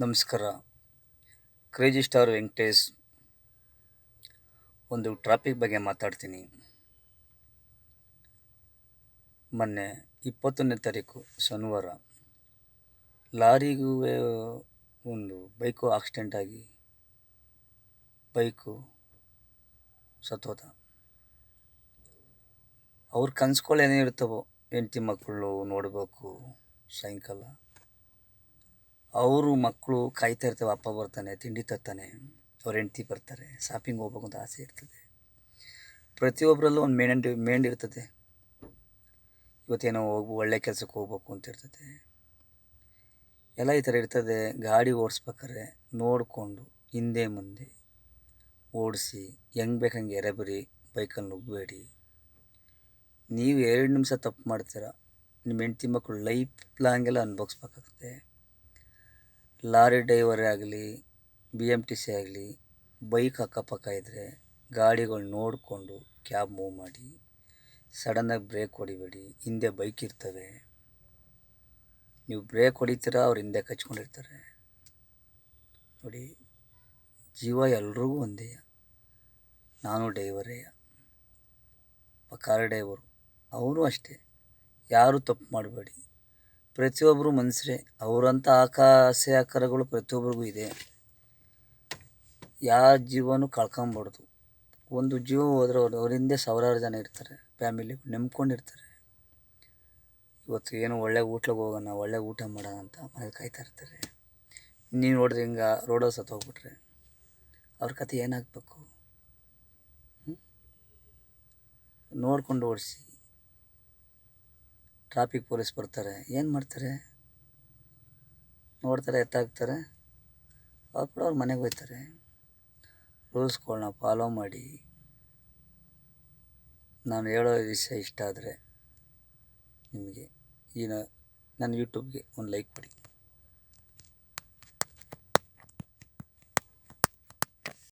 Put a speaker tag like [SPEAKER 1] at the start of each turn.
[SPEAKER 1] ನಮಸ್ಕಾರ. Crazy star Venkatesh ಒಂದು traffic ಬಗ್ಗೆ ಮಾತಾಡ್ತೀನಿ. ಮೊನ್ನೆ 21ನೇ ತಾರೀಕು ಶನಿವಾರ ಲಾರಿಗೂ ಒಂದು ಬೈಕು ಆಕ್ಸಿಡೆಂಟ್ ಆಗಿ ಬೈಕು ಸತ್ತೋದ. ಅವ್ರ ಕನ್ಸುಗಳು ಏನೇ ಇರ್ತವೋ, ಹೆಂಡತಿ ಮಕ್ಕಳು ನೋಡಬೇಕು ಸಾಯಂಕಾಲ, ಅವರು ಮಕ್ಕಳು ಕಾಯ್ತಾ ಇರ್ತವೆ, ಅಪ್ಪ ಬರ್ತಾನೆ, ತಿಂಡಿ ತರ್ತಾನೆ, ಅವ್ರ ಹೆಂಡತಿ ಬರ್ತಾರೆ, ಶಾಪಿಂಗ್ ಹೋಗ್ಬೇಕು ಅಂತ ಆಸೆ ಇರ್ತದೆ. ಪ್ರತಿಯೊಬ್ಬರಲ್ಲೂ ಒಂದು ಮೇಂಡ್ ಇರ್ತದೆ. ಇವತ್ತೇನೋ ಒಳ್ಳೆ ಕೆಲಸಕ್ಕೆ ಹೋಗ್ಬೇಕು ಅಂತ ಇರ್ತದೆ. ಎಲ್ಲ ಈ ಥರ ಇರ್ತದೆ. ಗಾಡಿ ಓಡಿಸ್ಬೇಕಾದ್ರೆ ನೋಡಿಕೊಂಡು ಹಿಂದೆ ಮುಂದೆ ಓಡಿಸಿ, ಹೆಂಗೆ ಬೇಕಂಗೆ ಎರೆಬರಿ ಬೈಕಲ್ಲಿ ನುಗ್ಗಬೇಡಿ. ನೀವು 2 ನಿಮಿಷ ತಪ್ಪು ಮಾಡ್ತೀರ, ನಿಮ್ಮ ಹೆಂಡತಿ ಮಕ್ಕಳು ಲೈಫ್ ಲಾಂಗೆಲ್ಲ ಅನುಭವಿಸ್ಬೇಕಾಗುತ್ತೆ. ಲಾರಿ ಡ್ರೈವರೇ ಆಗಲಿ, BMTC ಆಗಲಿ, ಬೈಕ್ ಅಕ್ಕಪಕ್ಕ ಇದ್ದರೆ ಗಾಡಿಗಳು ನೋಡಿಕೊಂಡು ಕ್ಯಾಬ್ ಮೂವ್ ಮಾಡಿ. ಸಡನ್ನಾಗಿ ಬ್ರೇಕ್ ಹೊಡಿಬೇಡಿ. ಹಿಂದೆ ಬೈಕ್ ಇರ್ತವೆ, ನೀವು ಬ್ರೇಕ್ ಹೊಡಿತೀರಾ, ಅವ್ರು ಹಿಂದೆ ಕಚ್ಕೊಂಡಿರ್ತಾರೆ. ನೋಡಿ, ಜೀವ ಎಲ್ರಿಗೂ ಒಂದೇ. ನಾನು ಡ್ರೈವರೇ, ಕಾರ್ ಡ್ರೈವರು, ಅವರು ಅಷ್ಟೇ. ಯಾರೂ ತಪ್ಪು ಮಾಡಬೇಡಿ. ಪ್ರತಿಯೊಬ್ಬರು ಮನುಷ್ಯರೇ. ಅವರಂಥ ಆಸೆ ಆಕಾರಗಳು ಪ್ರತಿಯೊಬ್ಬರಿಗೂ ಇದೆ. ಯಾವ ಜೀವನೂ ಕಳ್ಕೊಬಾರ್ದು. ಒಂದು ಜೀವ ಹೋದ್ರೆ ಅವ್ರ ಹಿಂದೆ ಸಾವಿರಾರು ಜನ ಇರ್ತಾರೆ, ಫ್ಯಾಮಿಲಿಗಳು ನೆಮ್ಕೊಂಡಿರ್ತಾರೆ. ಇವತ್ತು ಏನೋ ಒಳ್ಳೆ ಊಟಕ್ಕೆ ಹೋಗೋಣ, ಒಳ್ಳೆ ಊಟ ಮಾಡೋಣ ಅಂತ ಮನೇಲಿ ಕಾಯ್ತಾ ಇರ್ತಾರೆ. ನೀವು ನೋಡಿದ್ರೆ ಹಿಂಗೆ ರೋಡಲ್ಲಿ ಸತ್ತೋಗ್ಬಿಟ್ರೆ ಅವ್ರ ಕತೆ ಏನಾಗಬೇಕು? ನೋಡ್ಕೊಂಡು ಓಡಿಸಿ. ಟ್ರಾಫಿಕ್ ಪೊಲೀಸ್ ಬರ್ತಾರೆ, ಏನು ಮಾಡ್ತಾರೆ? ನೋಡ್ತಾರೆ, ಎತ್ತಾಕ್ತಾರೆ, ಅವ್ರು ಕೂಡ ಅವ್ರ ಮನೆಗೆ ಹೋಗ್ತಾರೆ. ರೂಲ್ಸ್ಗಳನ್ನ ಫಾಲೋ ಮಾಡಿ. ನಾನು ಹೇಳೋ ವಿಷಯ ಇಷ್ಟ ಆದರೆ ನಿಮಗೆ ನನ್ನ ಯೂಟ್ಯೂಬ್ಗೆ ಒಂದು ಲೈಕ್ ಕೊಡಿ.